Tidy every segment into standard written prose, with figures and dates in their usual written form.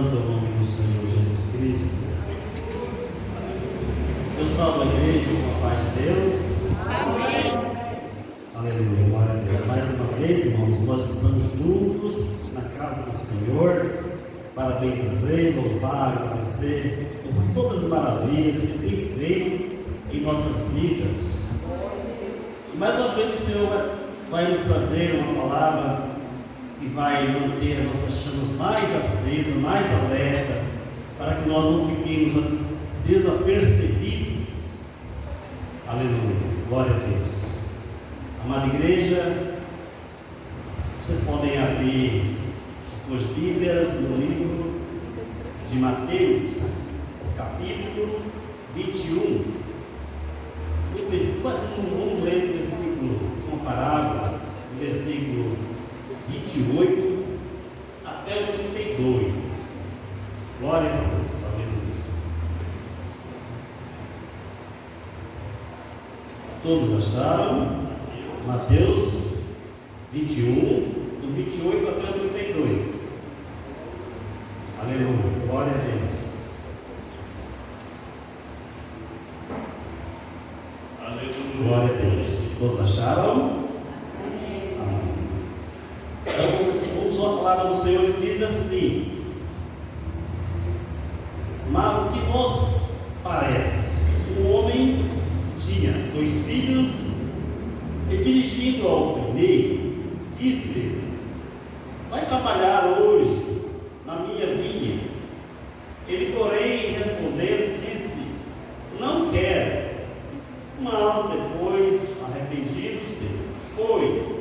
santo é o nome do Senhor Jesus Cristo. Eu salvo a igreja com a paz de Deus. Amém. Aleluia, glória a Deus. Mais uma vez, irmãos, nós estamos juntos na casa do Senhor para bendizer, louvar, agradecer por todas as maravilhas que tem feito em nossas vidas. E mais uma vez o Senhor vai nos trazer uma palavra que vai manter as nossas chamas mais acesas, mais alerta, para que nós não fiquemos desapercebidos. Aleluia, glória a Deus. Amada igreja, vocês podem abrir suas Bíblias no livro de Mateus, capítulo 21. Vamos ler o versículo, uma parábola, o versículo 28 até o 32. Glória a Deus, aleluia. Todos acharam? Mateus 21, do 28 até o 32. Aleluia, glória a Deus. Aleluia. Glória a Deus. Todos acharam? Amém. Então, vamos a palavra do Senhor que diz assim: mas que vos parece? Um homem tinha 2 filhos, e dirigindo ao primeiro, disse-lhe: vai trabalhar hoje na minha vinha. Ele, porém, respondendo, disse: não quero. Mas depois, arrependido-se, foi.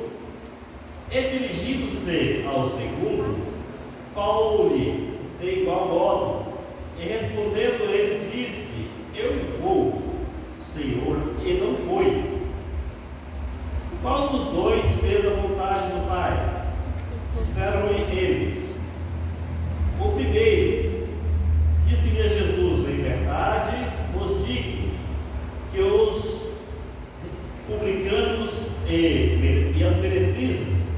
E dirigindo-se ao segundo, falou-lhe de igual modo. E respondendo ele, disse: eu vou, Senhor, e não foi. Qual dos dois fez a vontade do Pai? Disseram-lhe eles: o primeiro. Disse-lhe a Jesus: em verdade vos digo que os publicanos e as meretrizes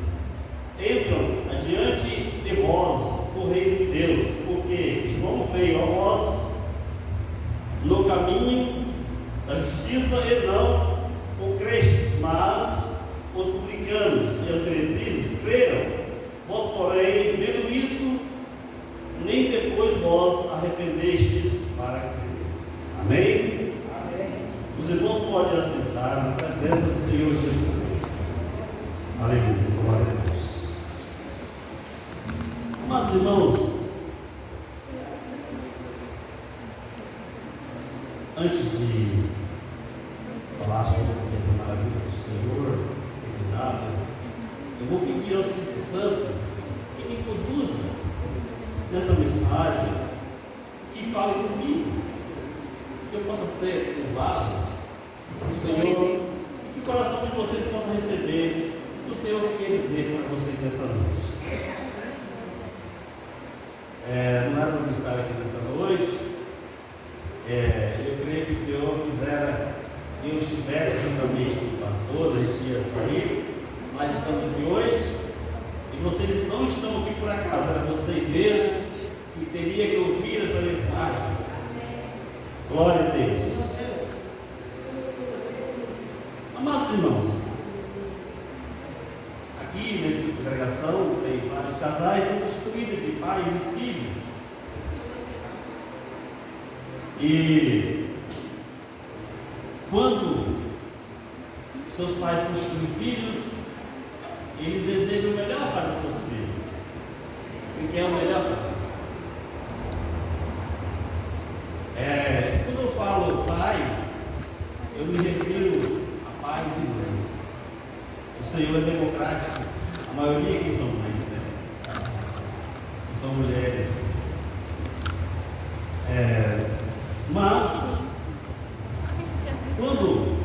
entram adiante de vós no reino de Deus, porque João veio a vós no caminho da justiça e não o crestes, mas os publicanos e as meretrizes creram. Vós, porém, vendo isso, nem depois vós arrependestes para crer. Amém? Os irmãos podem assentar na presença do Senhor Jesus Cristo. Aleluia, glória a Deus. Mas, irmãos, antes de falar sobre a beleza maravilhosa do Senhor, cuidado, eu vou pedir ao Espírito Santo que me conduza nessa mensagem, que fale comigo, que eu possa ser o vaso do Senhor, que o coração de vocês possa receber o Senhor que quer dizer para vocês nessa noite. Não era para eu estar aqui nesta noite. Eu creio que o Senhor quisera que eu estivesse juntamente com o pastor, a gente ia sair, mas estamos aqui hoje, e vocês não estão aqui por acaso, era vocês mesmos que teriam que ouvir essa mensagem. Glória a Deus. Amados irmãos, aqui nesta congregação tem vários casais constituídos de pais e filhos. E quando seus pais constituem filhos, eles desejam o melhor para os seus filhos. Porque é o melhor para os seus filhos. Quando eu falo pais, eu me refiro a pais e mães. O Senhor é democrático. A maioria aqui são mães, né? São mulheres. Mas, quando...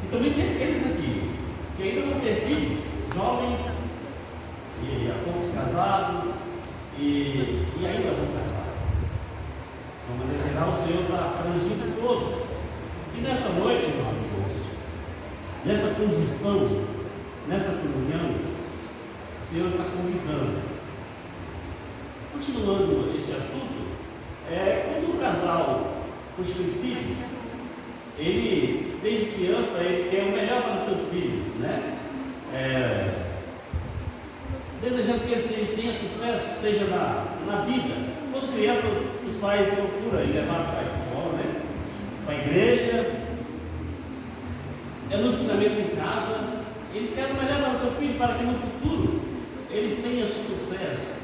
E também tem aqueles daqui, que ainda vão ter filhos, jovens, e há poucos casados, e ainda vão casar. De uma maneira geral, o Senhor está abrangindo todos. E nesta noite, meu amigo, nessa conjunção, nessa comunhão, o Senhor está convidando. continuando este assunto, quando um casal constitui filhos, ele, desde criança, ele quer o melhor para os seus filhos, né? Desejando que eles tenham sucesso, seja na vida. Quando criança, os pais procuram levar para a escola, né? Para a igreja, no ensinamento em casa. Eles querem o melhor para o seu filho, para que no futuro eles tenham sucesso.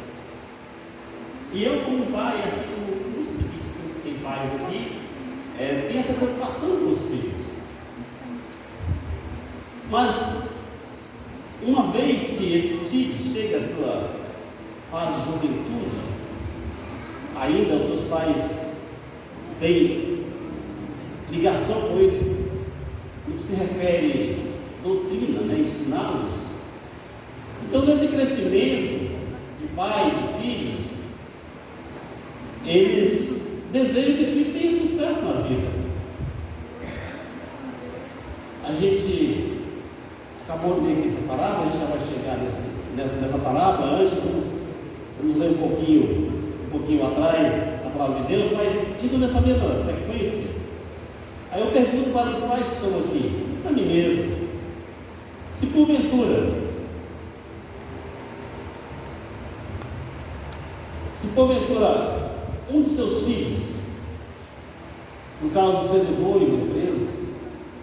E eu, como pai, assim como muitos que tem pais aqui, tenho essa preocupação com os filhos. Mas, uma vez que esses filhos chegam à sua fase de juventude, ainda os seus pais têm ligação com eles, no que se refere à doutrina, né? Ensiná-los. Então, nesse crescimento de pais e filhos, eles desejam que os filhos tenham sucesso na vida. A gente acabou de ler aqui essa parábola, a gente já vai chegar nessa parábola. Antes, vamos ler um pouquinho atrás da palavra de Deus, mas indo nessa mesma sequência, aí eu pergunto para os pais que estão aqui, para mim mesmo, se porventura um dos seus filhos, no caso sendo 2 ou 3,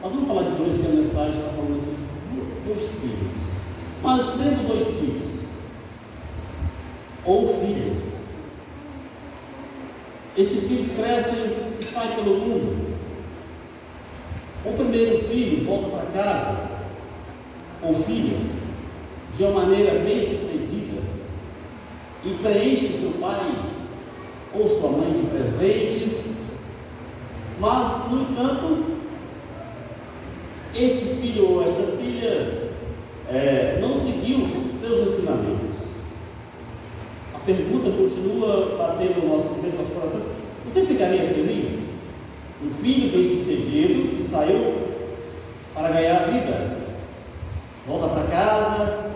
nós vamos falar de 2, que a mensagem está falando de 2 filhos, mas sendo 2 filhos ou filhas, estes filhos crescem e saem pelo mundo. O primeiro filho volta para casa, ou filha, de uma maneira bem sucedida, e preenche seu pai ou sua mãe de presentes, mas, no entanto, este filho ou esta filha não seguiu seus ensinamentos. A pergunta continua batendo no nosso coração: você ficaria feliz? Um filho bem-sucedido que saiu para ganhar a vida, volta para casa,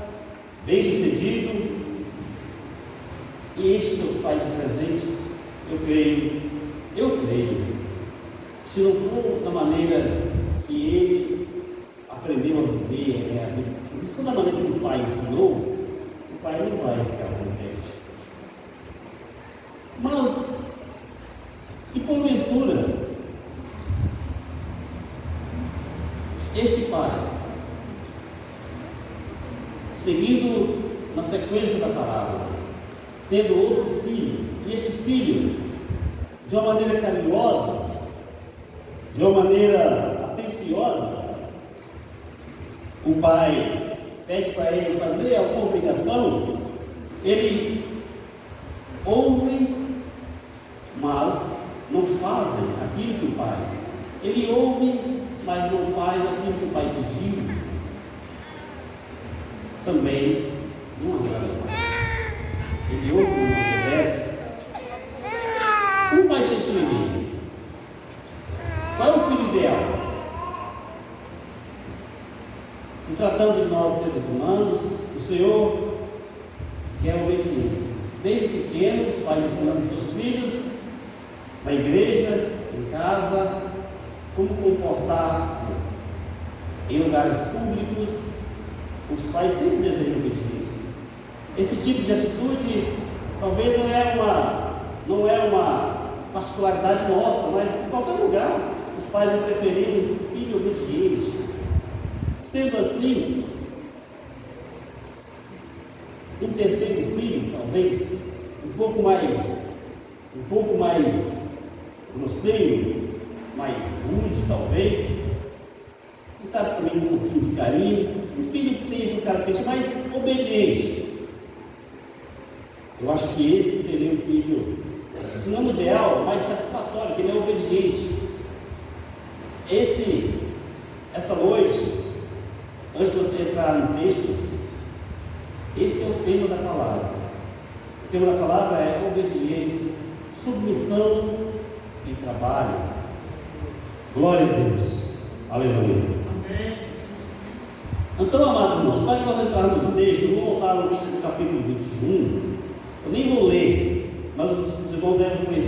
bem-sucedido, e enche seus pais de presentes. Eu creio, se não for da maneira que ele aprendeu a viver, se for da maneira que o pai ensinou, o pai não vai ficar contente. Mas, se porventura este pai, seguindo na sequência da parábola, tendo outro filho, e este filho, de uma maneira carinhosa, de uma maneira atenciosa, o pai pede para ele fazer alguma obrigação, ele ouve, mas não fazem aquilo que o pai. Ele ouve, mas não faz aquilo que o pai pediu. Também não agrada o pai. Ele ouve, mas não obedece. Como vai sentir ele? Qual é o filho ideal? Se tratando de nós seres humanos, o Senhor quer a obediência. Desde pequeno, os pais ensinando seus filhos, na igreja, em casa, como comportar-se em lugares públicos. Os pais sempre desejam obediência. Esse tipo de atitude talvez não é uma particularidade nossa, mas em qualquer lugar os pais devem preferir um filho obediente. Sendo assim, um terceiro filho, talvez, um pouco mais grosseiro, mais rude, talvez, está também um pouquinho de carinho, um filho que tem essas características, mais obediente. Eu acho que esse seria o filho, se não ideal, mais satisfatório, que ele é obediente. Esta noite, antes de você entrar no texto, esse é o tema da palavra. O tema da palavra é obediência, submissão e trabalho. Glória a Deus. Aleluia. Amém. Então, amados irmãos, para que nós entrarmos no texto, eu vou voltar no capítulo 21. Eu nem vou ler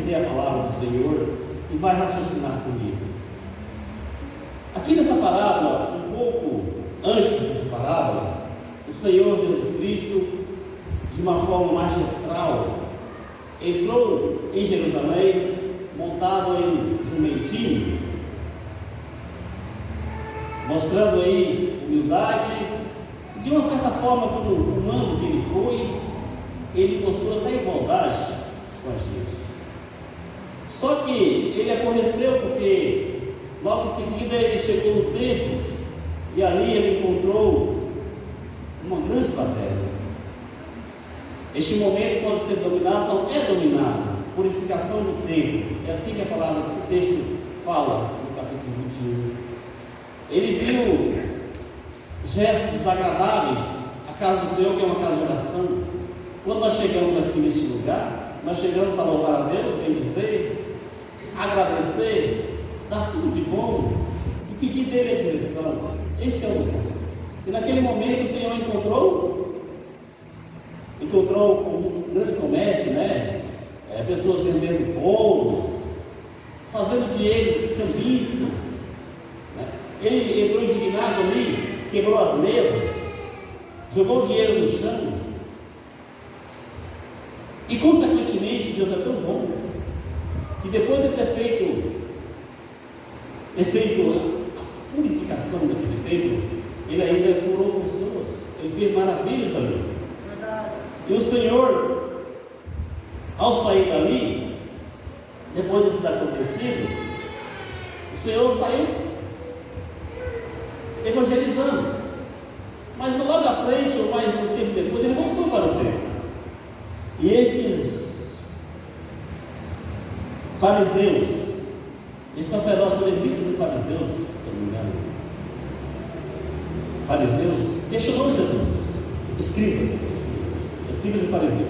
conhecer a palavra do Senhor e vai raciocinar comigo. Aqui nessa parábola, um pouco antes dessa parábola, o Senhor Jesus Cristo, de uma forma magistral, entrou em Jerusalém, montado em jumentinho, mostrando aí humildade. De uma certa forma, como humano que ele foi, ele mostrou até igualdade com a gente. Só que ele aborreceu porque logo em seguida ele chegou no templo e ali ele encontrou uma grande plateia. Este momento pode ser dominado, não é dominado, purificação do templo. É assim que a palavra, o texto fala no capítulo 21. Ele viu gestos desagradáveis, a casa do Senhor, que é uma casa de oração. Quando nós chegamos aqui neste lugar, nós chegamos para louvar a Deus, bendizer, agradecer, dar tudo de bom e pedir dele a direção. Este é o lugar. E naquele momento o Senhor encontrou um grande comércio, né? Pessoas vendendo bolos, fazendo dinheiro, cambistas, né? Ele entrou indignado ali, quebrou as mesas, jogou o dinheiro no chão. E consequentemente Deus é tão bom que depois de ter feito a purificação daquele templo, ele ainda curou pessoas, ele fez maravilhas ali. E o Senhor, ao sair dali, depois disso ter acontecido, o Senhor saiu evangelizando. Mas no lado da frente, ou mais um tempo depois, ele voltou para o templo. E estes fariseus, esses sacerdotes levitas e fariseus, se não me engano, fariseus, questionou Jesus, escribas e fariseus.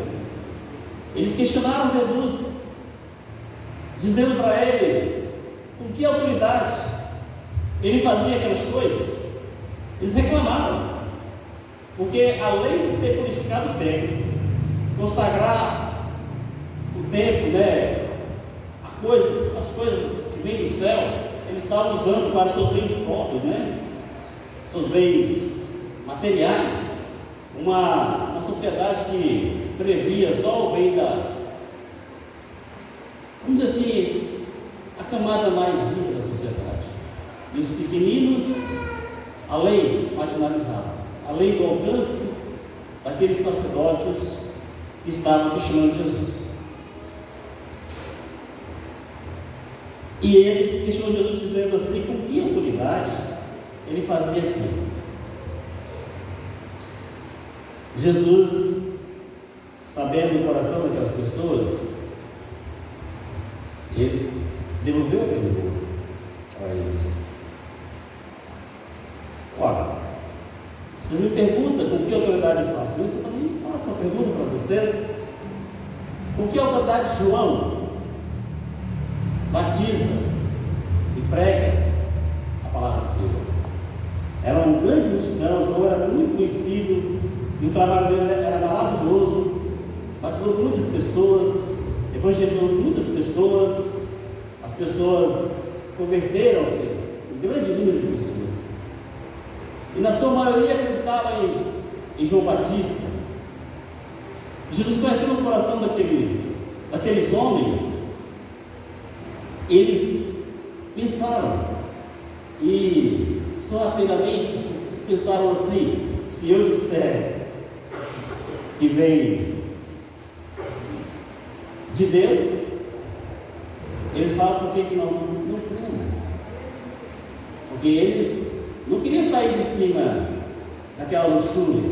Eles questionaram Jesus, dizendo para ele com que autoridade ele fazia aquelas coisas. Eles reclamaram, porque além de ter purificado o templo, consagrar o templo, né, as coisas que vêm do céu, eles estavam usando para seus bens próprios, né, seus bens materiais. Uma sociedade que previa só o bem vamos dizer assim, a camada mais rica da sociedade. E os pequeninos, além marginalizados, além do alcance daqueles sacerdotes que estavam questionando Jesus. E eles questionam Jesus dizendo assim, com que autoridade ele fazia aquilo. Jesus, sabendo o coração daquelas pessoas, ele devolveu a pergunta para eles. Olha, vocês me perguntam com que autoridade eu faço isso, eu também faço uma pergunta para vocês. Com que autoridade João batiza e prega a palavra do Senhor? Era uma grande multidão, João era muito conhecido, e o trabalho dele era maravilhoso, batizou muitas pessoas, evangelizou muitas pessoas, as pessoas converteram-se, um grande número de pessoas. E na sua maioria acreditava em João Batista. Jesus, conhecendo o coração daqueles homens, eles pensaram, e sorrateiramente eles pensaram assim: se eu disser que vem de Deus, eles falam por que não cremos? Porque eles não queriam sair de cima daquela luxúria.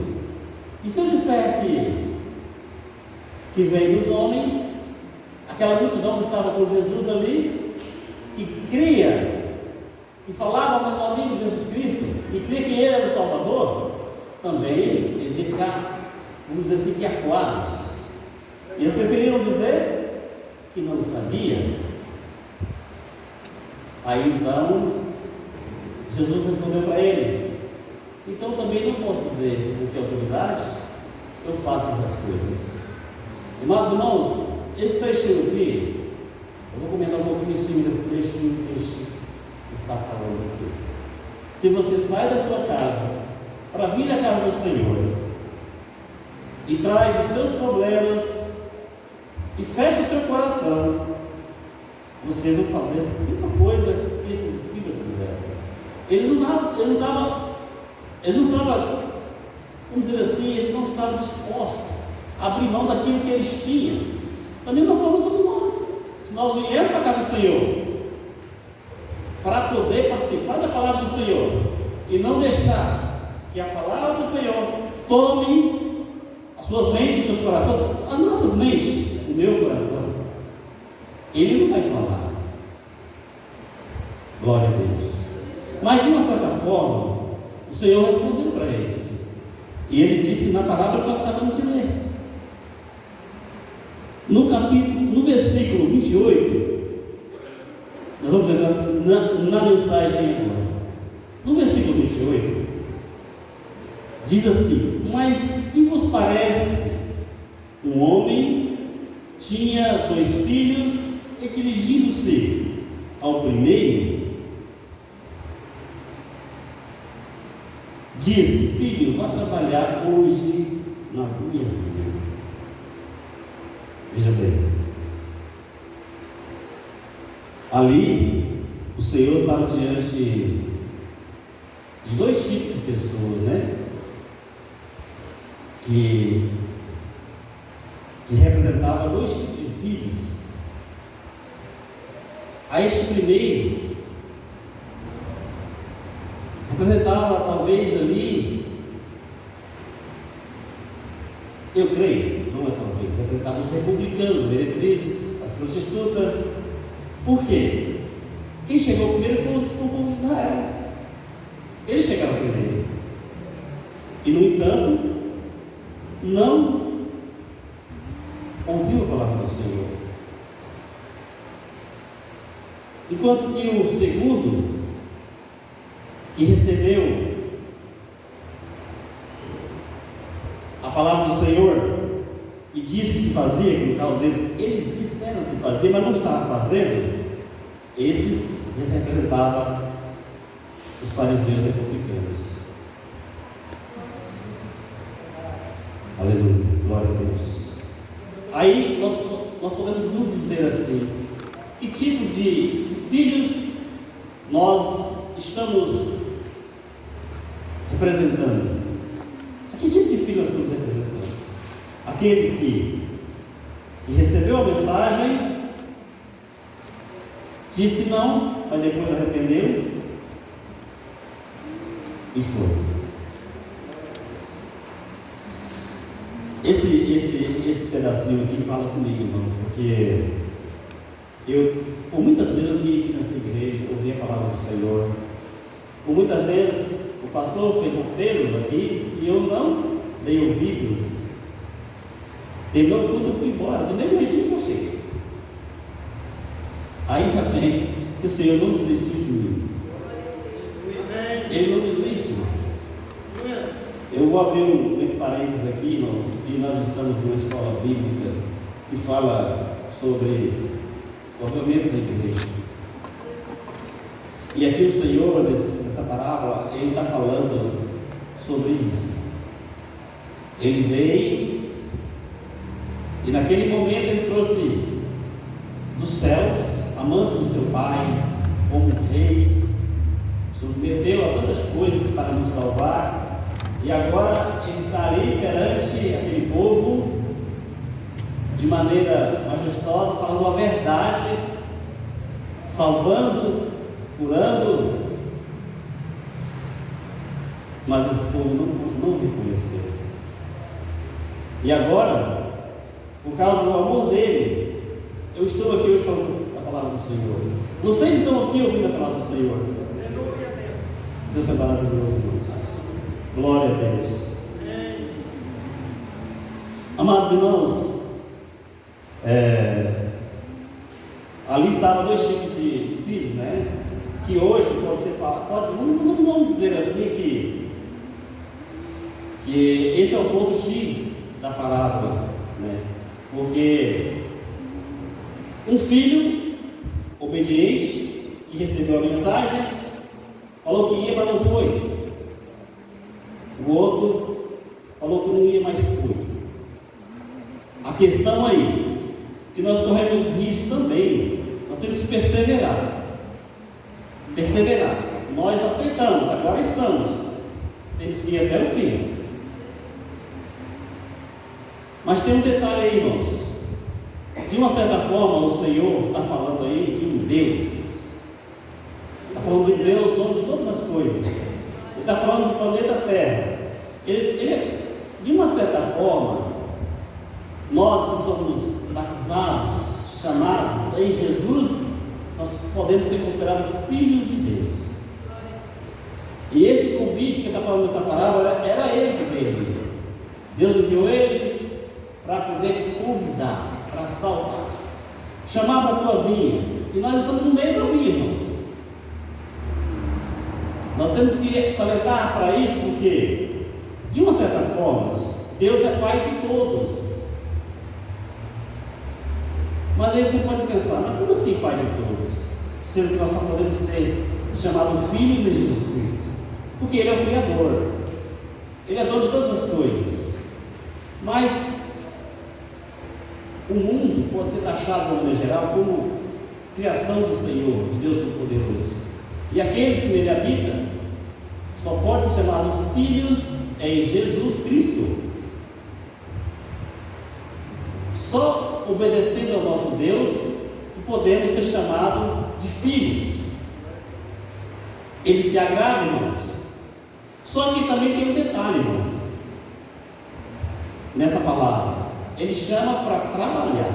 E se eu disser que vem dos homens, aquela multidão que estava com Jesus ali, que cria, que falava mais ao amigo de Jesus Cristo, e cria que ele era o Salvador, também eles iam ficar, vamos dizer assim, que acuados. Eles preferiam dizer que não sabia. Aí então Jesus respondeu para eles: então também não posso dizer com que autoridade eu faço essas coisas. Amados irmãos, esse trechinho aqui Eu vou comentar um pouquinho em cima desse trechinho que está falando aqui. Se você sai da sua casa para vir à casa do Senhor e traz os seus problemas e fecha o seu coração, vocês vão fazer a mesma coisa que esses espíritos fizeram. Eles não estavam, vamos dizer assim, eles não estavam dispostos a abrir mão daquilo que eles tinham. Da mesma forma somos nós. Se nós viemos para a casa do Senhor para poder participar da palavra do Senhor e não deixar que a palavra do Senhor tome as suas mentes, os seus corações, as nossas mentes, o meu coração, Ele não vai falar. Glória a Deus. Mas de uma certa forma, o Senhor respondeu para eles. E Ele disse na palavra que nós acabamos de ler. No versículo 28, nós vamos entrar na mensagem agora. No versículo 28, diz assim: mas que vos parece? Um homem tinha 2 filhos e, dirigindo-se ao primeiro, disse: filho, vá trabalhar hoje na minha vinha. Veja bem, ali o Senhor estava diante de 2 tipos de pessoas, né? Que representavam 2 tipos de filhos. A este primeiro representava talvez ali, eu creio, não é talvez, representava os republicanos, os meretrizes, as prostitutas. Por quê? Quem chegou primeiro foi o povo de Israel. Eles chegaram primeiro. E no entanto, não ouviu a palavra do Senhor. Enquanto que o segundo, que recebeu a palavra do Senhor e disse que fazia, que no caso deles, eles disseram que fazia, mas não estavam fazendo, esses representavam os fariseus republicanos. Aleluia, glória a Deus. Aí nós podemos nos dizer assim: que tipo de filhos nós estamos representando? A que tipo de filho nós estamos representando? Aqueles que recebeu a mensagem, disse não, mas depois arrependeu e foi. Esse pedacinho aqui fala comigo, irmãos, porque por muitas vezes eu vim aqui nesta igreja, ouvi a palavra do Senhor. Por muitas vezes o pastor fez apelos aqui e eu não dei ouvidos. Terminou o culto, eu fui embora, do mesmo jeitinho que eu cheguei. Ainda bem que o Senhor não desistiu de mim. Ele não desiste mais. Eu vou abrir entre parênteses aqui, nós estamos numa escola bíblica que fala sobre o avivamento da igreja. E aqui o Senhor, nessa parábola, Ele está falando sobre isso. Ele veio e naquele momento Ele trouxe dos céus, amando do seu Pai, como um rei, submeteu a tantas coisas para nos salvar. E agora Ele está ali perante aquele povo de maneira majestosa, falando a verdade, salvando, curando. Mas esse povo não reconheceu. E agora, por causa do amor dele, eu estou aqui hoje falando da palavra do Senhor. Vocês estão aqui ouvindo a palavra do Senhor. Deus é maravilhoso, irmãos. Glória a Deus. Amados irmãos, ali estavam 2 tipos de filhos, né? Que hoje pode ser falado, vamos dizer assim que esse é o ponto X da parábola, né? Porque um filho obediente, que recebeu a mensagem, falou que ia, mas não foi. O outro falou que não ia, mas foi. A questão aí, que nós corremos risco também, nós temos que perseverar. Perseverar. Nós aceitamos, agora estamos. Temos que ir até o fim. Mas tem um detalhe aí, irmãos. De uma certa forma, o Senhor está falando aí de um Deus. Está falando de Deus, dono de todas as coisas. Ele está falando do planeta Terra. De uma certa forma, nós que somos batizados, chamados em Jesus, nós podemos ser considerados filhos de Deus. E esse convite que está falando nessa parábola, era ele que veio ali. Deus enviou ele para poder convidar, para salvar, chamar para a tua vinha. E nós estamos no meio da vinha, irmãos. Nós temos que salientar para isso, porque, de uma certa forma, Deus é Pai de todos. Mas aí você pode pensar, mas como assim Pai de todos? Sendo que nós só podemos ser chamados filhos de Jesus Cristo. Porque Ele é o Criador. Ele é dono de todas as coisas. Mas o mundo pode ser taxado, de uma maneira geral, como criação do Senhor, do Deus Todo-Poderoso. E aqueles que nele habitam só podem ser chamados filhos em Jesus Cristo. Só obedecendo ao nosso Deus que podemos ser chamados de filhos. Ele se agrada, irmãos. Só que também tem um detalhe, irmãos, nessa palavra. Ele chama para trabalhar.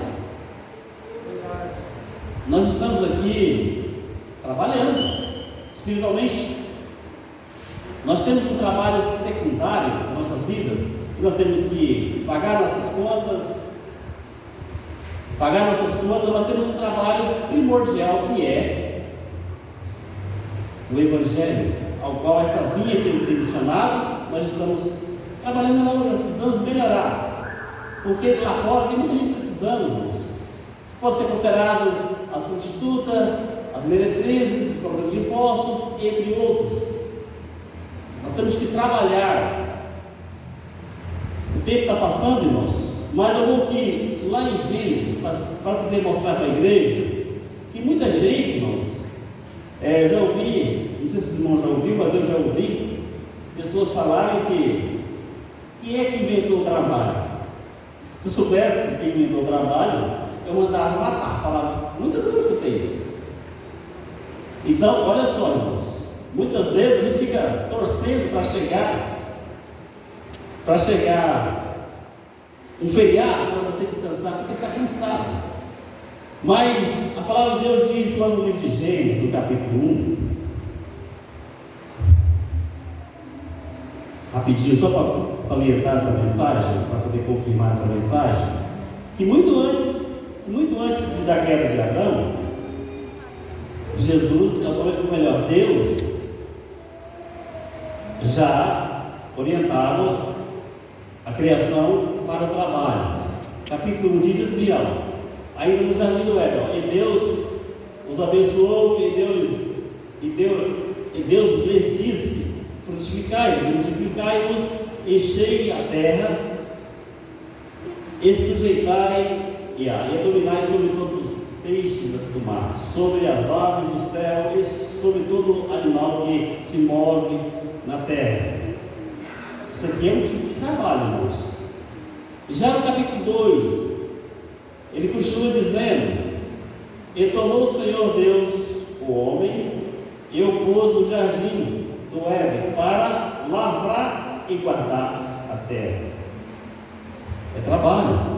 Nós estamos aqui trabalhando espiritualmente. Nós temos um trabalho secundário em nossas vidas, e nós temos que pagar nossas contas. Nós temos um trabalho primordial, que é o Evangelho, ao qual essa via que ele tem chamado, nós estamos trabalhando lá, precisamos melhorar, porque lá fora tem muita gente precisando, irmãos. Pode ser considerado a prostituta, as meretrizes, os cobradores de impostos, entre outros. Nós temos que trabalhar. O tempo está passando, irmãos, mas eu vou aqui lá em Gênesis para poder mostrar para a igreja que muita gente, irmãos, eu já ouvi, não sei se os irmãos já ouviram, mas eu já ouvi pessoas falarem que quem é que inventou o trabalho? Se eu soubesse quem inventou o trabalho, eu mandava matar, falava, muitas vezes eu escutei isso. Então, olha só, irmãos, muitas vezes a gente fica torcendo para chegar um feriado, para você descansar, porque está cansado. Mas a palavra de Deus diz lá no livro de Gênesis, no capítulo 1, rapidinho, só para salientar essa mensagem, para poder confirmar essa mensagem, que muito antes da queda de Adão, Jesus, ou melhor, Deus, já orientava a criação para o trabalho. Capítulo 1 diz assim, ainda no jardim do Éden, e Deus os abençoou, e Deus lhes disse, frutificai-vos, multiplicai-vos, enchei a terra, e sujeitai e dominai sobre todos os peixes do mar, sobre as aves do céu e sobre todo animal que se move na terra. Isso aqui é um tipo de trabalho, irmãos. Já no capítulo 2, ele continua dizendo, e tomou o Senhor Deus o homem, e o pôs no jardim do Éden, para lavrar e guardar a terra. É trabalho.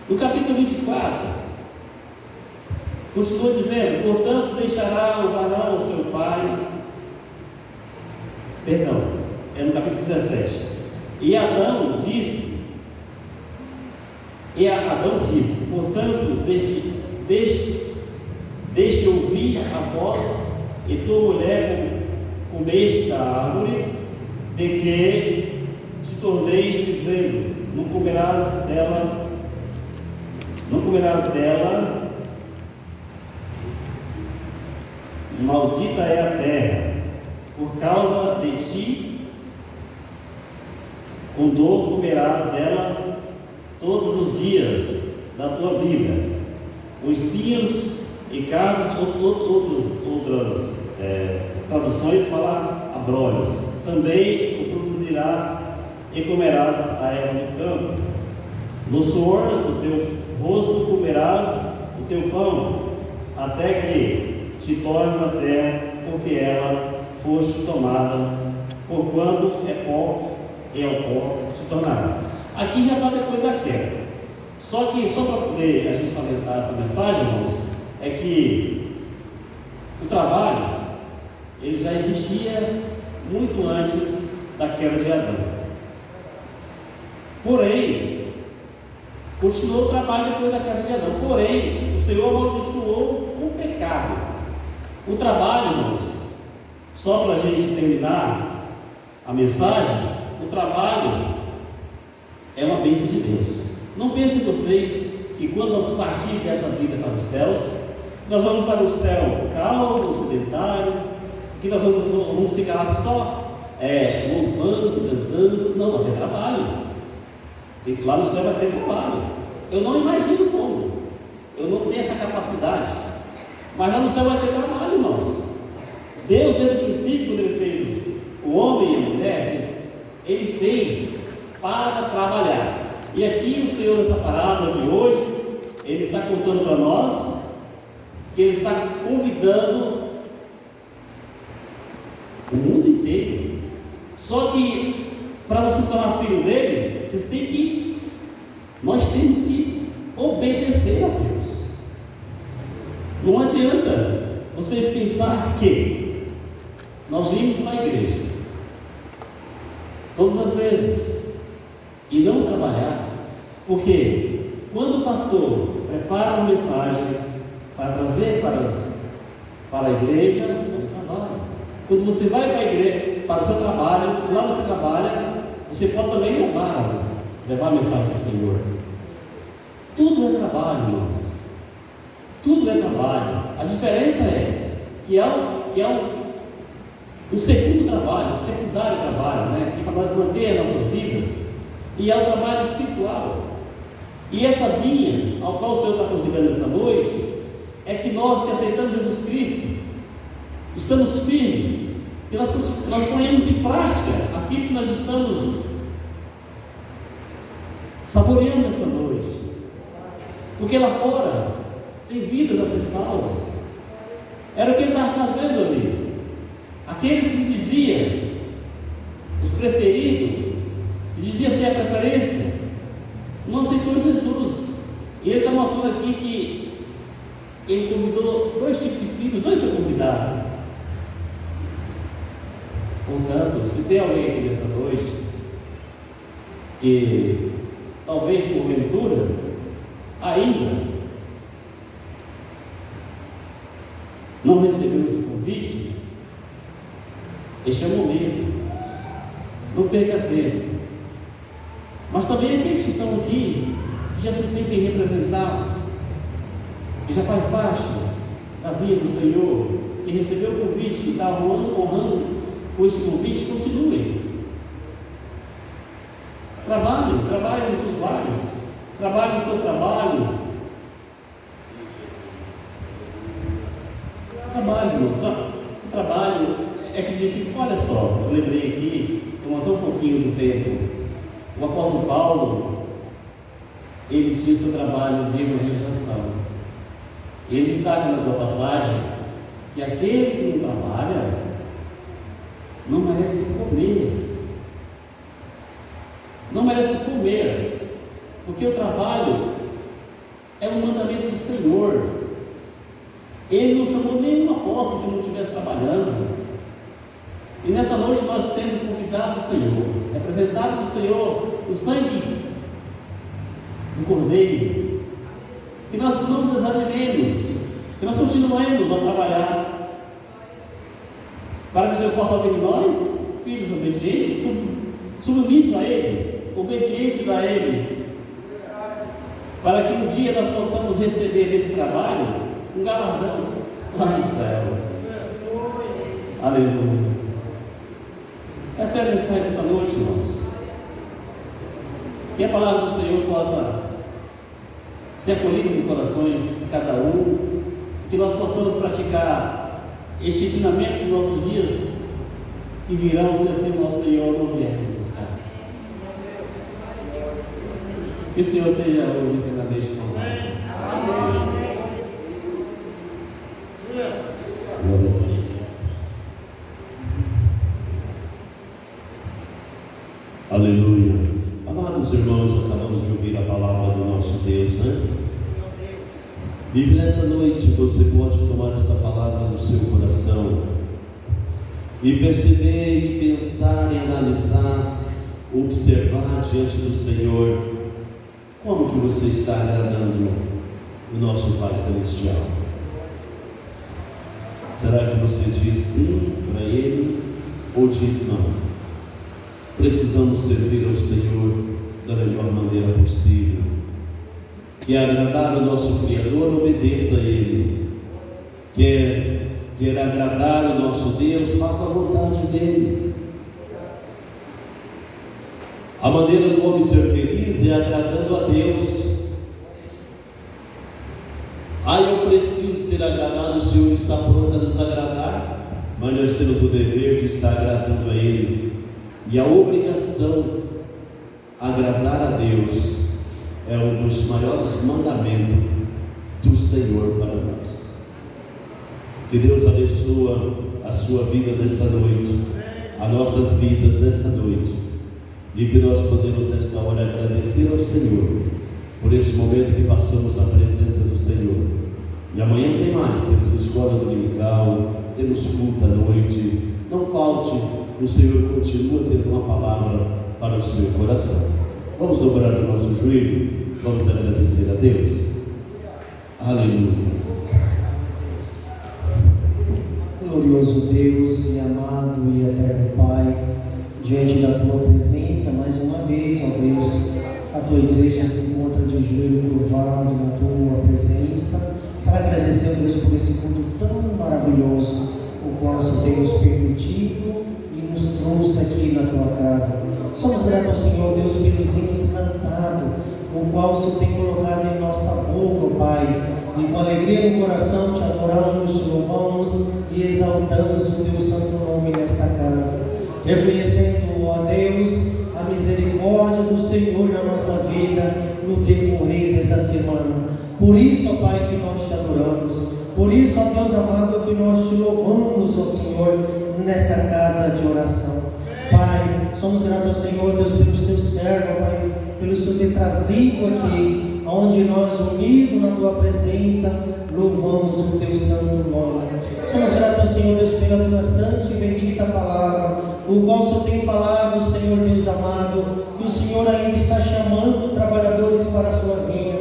No capítulo 24, continua dizendo, portanto deixará o varão o seu pai, é no capítulo 17, e Adão disse, portanto deixe ouvir a voz, e tua mulher comeste da árvore, de que te tornei dizendo, não comerás dela, maldita é a terra, por causa de ti, com dor comerás dela todos os dias da tua vida. Os espinhos e cardos, outras traduções falam abrolhos. Também o produzirá e comerás a erva do campo. No suor do teu rosto comerás o teu pão, até que te tornes a terra, porque ela foste tomada, porquanto é pó, e ao pó se tornará. Aqui já está depois da queda. Só para poder a gente salientar essa mensagem, irmãos, é que o trabalho ele já existia muito antes da queda de Adão. Porém, continuou o trabalho depois da queda de Adão. Porém, o Senhor amaldiçoou o pecado. O trabalho, irmãos, só para a gente terminar a mensagem, o trabalho é uma bênção de Deus. Não pensem vocês que quando nós partirmos dessa vida para os céus, nós vamos para o céu calmo, sedentário, que nós vamos ficar lá só louvando, cantando. Não, vai ter trabalho. Lá no céu vai ter trabalho. Eu não imagino como. Eu não tenho essa capacidade. Mas lá no céu vai ter trabalho, irmãos. Deus, desde o princípio, quando Ele fez o homem e a mulher, Ele fez para trabalhar. E aqui o Senhor, nessa parábola de hoje, Ele está contando para nós que Ele está convidando o mundo inteiro. Só que para você se tornar filho dele, nós temos que obedecer a Deus. Não adianta vocês pensar que nós vimos na igreja todas as vezes e não trabalhar, porque quando o pastor prepara uma mensagem para trazer para a igreja, é um trabalho. Quando você vai para a igreja, para o seu trabalho, lá você trabalha, você pode também levar a mensagem do Senhor. Tudo é trabalho, irmãos. Tudo é trabalho. A diferença é que o segundo trabalho, o secundário trabalho, que é para nós manter as nossas vidas, e é o trabalho espiritual. E essa linha ao qual o Senhor está convidando esta noite, é que nós que aceitamos Jesus Cristo, estamos firmes, que nós ponhamos em prática aquilo que nós estamos saboreando essa noite. Porque lá fora tem vidas a ser salvas. Era o que ele estava fazendo ali. Aqueles que se diziam os preferidos, que diziam ser a preferência, não aceitou Jesus. E ele está mostrando aqui que ele convidou dois tipos de filhos, dois foram convidados. Portanto, se tem alguém aqui nesta noite que talvez porventura ainda não recebeu esse convite, este é o momento. Não perca tempo. Mas também aqueles que estão aqui, que já se sentem representados, que já faz parte da vida do Senhor, que recebeu o convite, que está honrando com esse convite, continue. Trabalhe nos seus lares, trabalhe nos seus trabalhos. O trabalho é que dificulta. Olha só, eu lembrei aqui, tomando só um pouquinho do tempo. O apóstolo Paulo, ele tinha o seu trabalho de evangelização. Ele destaca na sua passagem que aquele que não trabalha não merece comer. Não merece comer, porque o trabalho é um mandamento do Senhor. Ele não chamou nenhum apóstolo que não estivesse trabalhando. E nesta noite nós temos convidado o Senhor, representado do Senhor, o sangue do Cordeiro, que nós não desanimemos, que nós continuemos a trabalhar, para que o Senhor possa ouvir de nós, filhos obedientes, submissos a Ele, obedientes a Ele, para que um dia nós possamos receber desse trabalho um galardão lá no céu. Aleluia. Nós queremos estar esta noite, irmãos, que a palavra do Senhor possa ser acolhida nos corações de cada um, que nós possamos praticar este ensinamento nos nossos dias que virão, se assim o nosso Senhor não vier nos buscar. Que o Senhor seja hoje plenamente louvado. Glória a Deus. Aleluia. Amados irmãos, acabamos de ouvir a palavra do nosso Deus, né? E nessa noite você pode tomar essa palavra no seu coração e perceber e pensar e analisar, observar diante do Senhor como que você está agradando o nosso Pai Celestial. Será que você diz sim para Ele ou diz não? Precisamos servir ao Senhor da melhor maneira possível. Que agradar o nosso Criador, obedeça a Ele. Quer agradar o nosso Deus, faça a vontade dEle. A maneira do homem ser feliz é agradando a Deus. Eu preciso ser agradado, o Senhor está pronto a nos agradar, mas nós temos o dever de estar agradando a Ele. E a obrigação, agradar a Deus, é um dos maiores mandamentos do Senhor para nós. Que Deus abençoe a sua vida nesta noite, as nossas vidas nesta noite, e que nós podemos nesta hora agradecer ao Senhor por esse momento que passamos na presença do Senhor. E amanhã tem mais, temos escola dominical, temos culto à noite. Não falte, o Senhor continua tendo uma palavra para o seu coração. Vamos dobrar o nosso joelho, vamos agradecer a Deus. Aleluia. Glorioso Deus e amado e eterno Pai, diante da Tua presença, mais uma vez, ó Deus, a Tua igreja se encontra de joelho curvado na Tua presença, para agradecer a Deus por esse culto tão maravilhoso, o qual o Senhor tem nos permitido e nos trouxe aqui na Tua casa. Somos gratos ao Senhor, Deus, pelos hinos cantados, o qual o Senhor tem colocado em nossa boca, Pai, e com alegria no coração te adoramos, te louvamos e exaltamos o Teu santo nome nesta casa, reconhecendo, ó Deus, a misericórdia do Senhor na nossa vida no decorrer dessa semana. Por isso, ó Pai, que nós te adoramos, por isso, ó Deus amado, que nós te louvamos, ó Senhor, nesta casa de oração. Pai, somos gratos ao Senhor, Deus, pelos Teus servos, Pai, pelo Senhor ter trazido aqui, onde nós, unidos na Tua presença, louvamos o Teu santo nome. Somos gratos ao Senhor, Deus, pela Tua santa e bendita palavra, o qual o Senhor tem falado, Senhor Deus amado, que o Senhor ainda está chamando trabalhadores para a Sua vinha.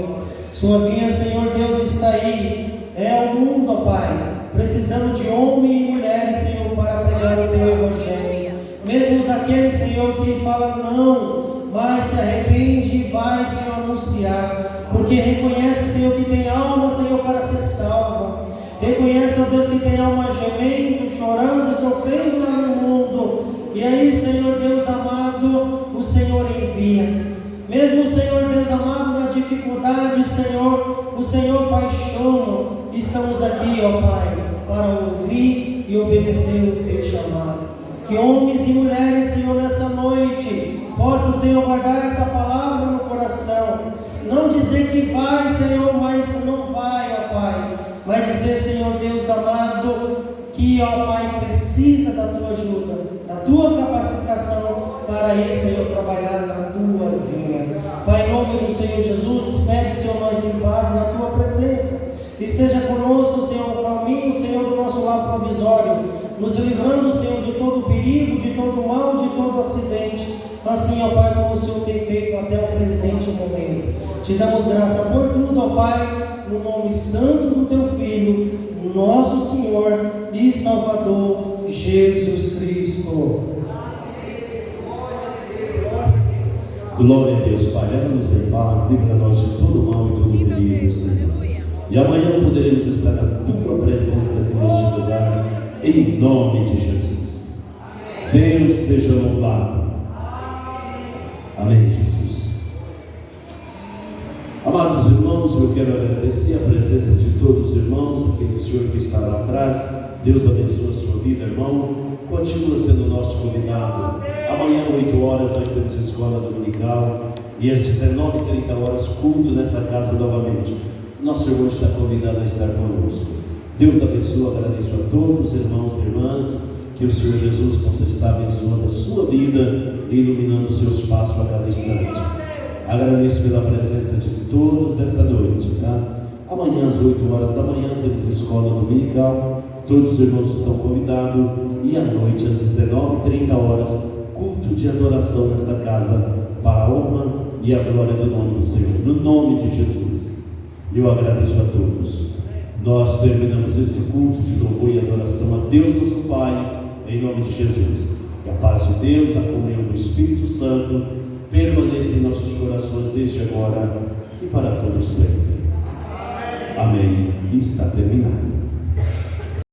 Sua vinha, Senhor Deus, está aí, é o mundo, ó Pai, precisando de homens e mulheres, Senhor, para pregar o Teu Evangelho. Mesmo aqueles, Senhor, que falam não, mas se arrepende e vai, Senhor, anunciar, porque reconhece, Senhor, que tem alma, Senhor, para ser salvo. Reconhece, ó Deus, que tem alma gemendo, chorando, sofrendo lá no mundo. E aí, Senhor Deus amado, o Senhor envia. Mesmo, Senhor Deus amado, na dificuldade, Senhor, o Senhor Pai chama. Estamos aqui, ó Pai, para ouvir e obedecer o Teu chamado. Que homens e mulheres, Senhor, nessa noite, possam, Senhor, guardar essa palavra no coração. Não dizer que vai, Senhor, mas não vai, ó Pai. Mas dizer, Senhor Deus amado, que, ó Pai, precisa da Tua ajuda, da Tua capacitação para ir, Senhor, trabalhar na Tua vinha. Pai, em nome do Senhor Jesus, despede, Senhor, nós em paz na Tua presença. Esteja conosco, Senhor, no caminho, Senhor, do nosso lar provisório, nos livrando, Senhor, de todo perigo, de todo mal, de todo acidente. Assim, ó Pai, como o Senhor tem feito até o presente momento. Te damos graça por tudo, ó Pai, no nome santo do Teu Filho, nosso Senhor e Salvador, Jesus Cristo. Glória a Deus, Pai, leva-nos em paz, livra-nos de todo mal e todo perigo, Senhor. E amanhã poderemos estar na Tua presença aqui neste lugar, em nome de Jesus. Deus seja louvado. Amém, Jesus. Amados irmãos, eu quero agradecer a presença de todos os irmãos, aquele senhor que está lá atrás. Deus abençoe a sua vida, irmão. Continua sendo nosso convidado. Amanhã, 8 horas, nós temos escola dominical. E às 19h30, culto nessa casa novamente. Nosso irmão está convidado a estar conosco. Deus abençoe, agradeço a todos, irmãos e irmãs. Que o Senhor Jesus possa estar abençoando a sua vida e iluminando o seu espaço a cada instante. Agradeço pela presença de todos desta noite, tá? Amanhã às 8 horas da manhã temos escola dominical. Todos os irmãos estão convidados. E à noite às 19h30, culto de adoração nesta casa para a honra e a glória do nome do Senhor. No nome de Jesus, eu agradeço a todos. Nós terminamos esse culto de louvor e adoração a Deus nosso Pai, em nome de Jesus. Que a paz de Deus, a comunhão do Espírito Santo permaneça em nossos corações desde agora e para todos sempre. Amém. E está terminado.